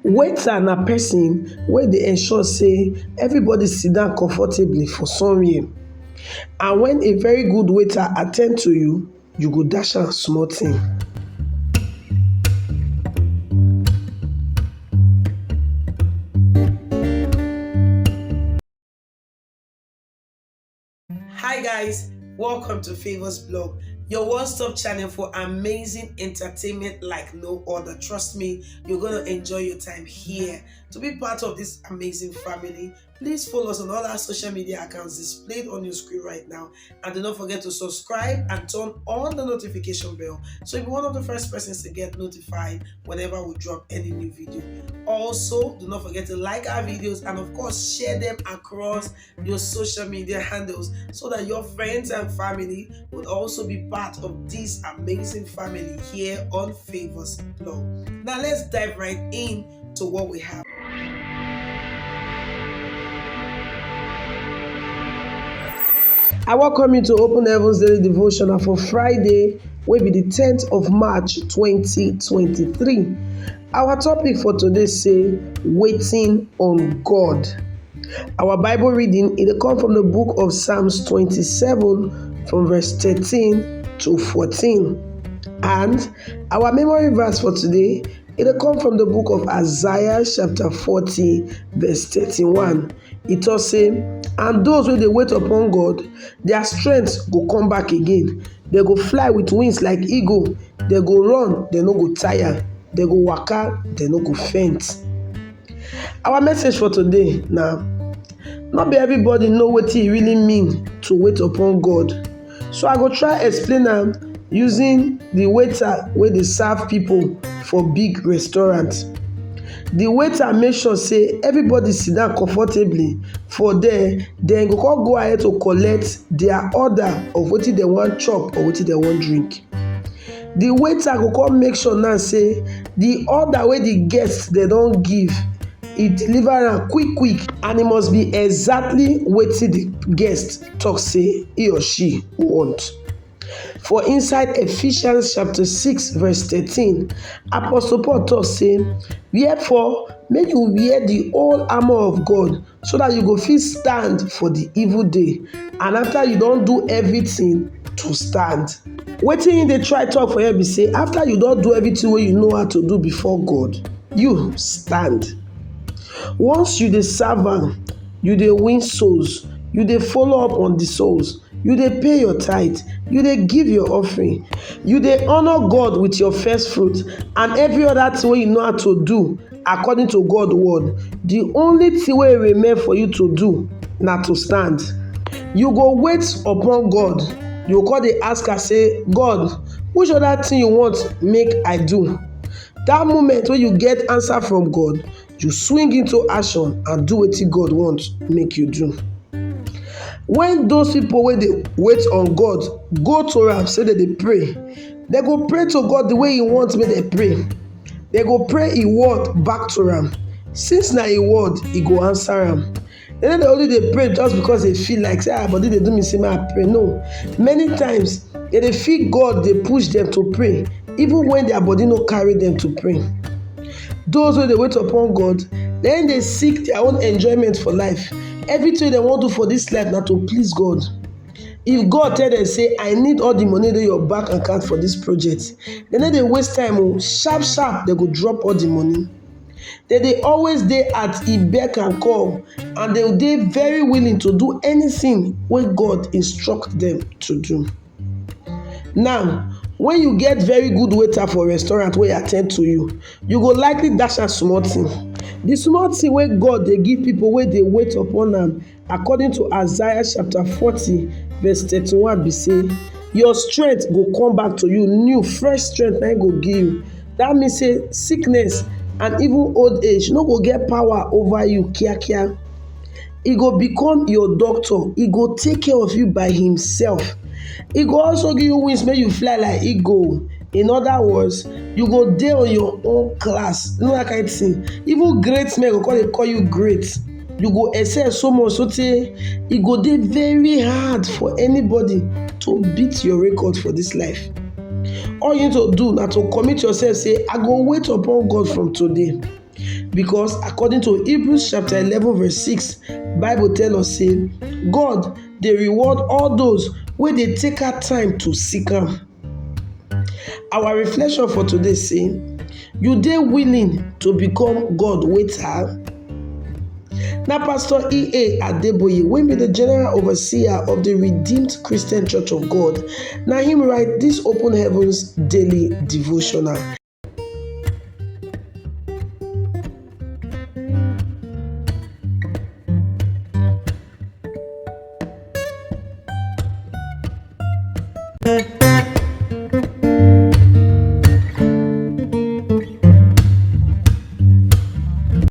Waiter na person wey dey ensure say everybody sit down comfortably for somewhere, and when a very good waiter at ten d to you, you go dash am small thing. Hi guys, welcome to Favors Blog, your one-stop channel for amazing entertainment like no other. Trust me, you're going to enjoy your time here. To be part of this amazing family, please follow us on all our social media accounts displayed on your screen right now. And do not forget to subscribe and turn on the notification bell so you'll be one of the first persons to get notified whenever we drop any new video. Also, do not forget to like our videos and of course share them across your social media handles so that your friends and family would also be part of this amazing family here on Favors Blog. Now let's dive right in to what we have. I welcome you to Open Heavens Daily Devotional for Friday, will be the 10th of March 2023. Our topic for today say, waiting on God. Our Bible reading, it comes from the book of Psalms 27 from verse 13 to 14. And our memory verse for today, it comes from the book of Isaiah chapter 40 verse 31. It does say, and those who they wait upon God, their strength go come back again. They go fly with wings like eagle. They go run, they no go tire. They go waka, they no go faint. Our message for today now, not be everybody know what it really mean to wait upon God. So I go try explain am using the waiter where they serve people for big restaurants. The waiter make sure say everybody sit down comfortably for there, then go ahead to collect their order of wetin they want chop or wetin they want drink. The waiter go come make sure now say the order wey the guests they don't give, e deliver am quick and it must be exactly wetin the guest talk say he or she want. For inside Ephesians chapter 6 verse 13, Apostle Paul talk say, wherefore make you wear the whole armor of God so that you go fit stand for the evil day, and after you don do everything to stand. Wetin dey try talk for here be say after you don do everything wey you know how to do before God, you stand. Once you dey serve am, you dey win souls, you dey follow up on the souls, you dey pay your tithe, you dey give your offering, you dey honor God with your first fruit and every other thing wey you know how to do according to God's word. The only thing wey remain for you to do na to stand. You go wait upon God. You go dey ask am say, God, which other thing you want make I do? That moment when you get answer from God, you swing into action and do wetin God wants make you do. When those people wey dey wait on God go to am say that they pray, they go pray to God the way he wants make they pray. They go pray a word back to am. Since na a word, he go answer am. They no dey only dey pray just because they feel like say body dey do me say make I pray. No, many times they dey feel God dey push them to pray even when their body no carry them to pray. Those wey dey wait upon God, then they seek their own enjoyment for life. Everything they want to do for this life na to please God. If God tell them say I need all the money in your bank account for this project, they no dey waste time. Sharp they go drop all the money. They always dey at e beck and call, and they dey very willing to do anything wey God instruct them to do. Now, when you get very good waiter for restaurant wey at ten d to you, you go likely dash am small thing. The small thing wey God dey give people wey dey wait upon am, according to Isaiah chapter 40 verse 31 be say, your strength go come back to you, new fresh strength na go give you. That means say sickness and even old age no go get power over you kiakia. He go become your doctor. He go take care of you by himself. He go also give you wings make you fly like eagle. In other words, you go dey on your own class. You know that kind of thing. Even great men go call you great. You go excel so much so tey e go dey very hard for anybody to beat your record for this life. All you need to do na to commit yourself, say I go wait upon God from today. because according to Hebrews chapter 11 verse 6, Bible tell us say God dey reward all those wey dey take out time to seek am. Our reflection for today say, you dey willing to become God waiter? Na Pastor E.A. Adeboye, wey be the General Overseer of the Redeemed Christian Church of God, na him write this Open Heavens daily devotional.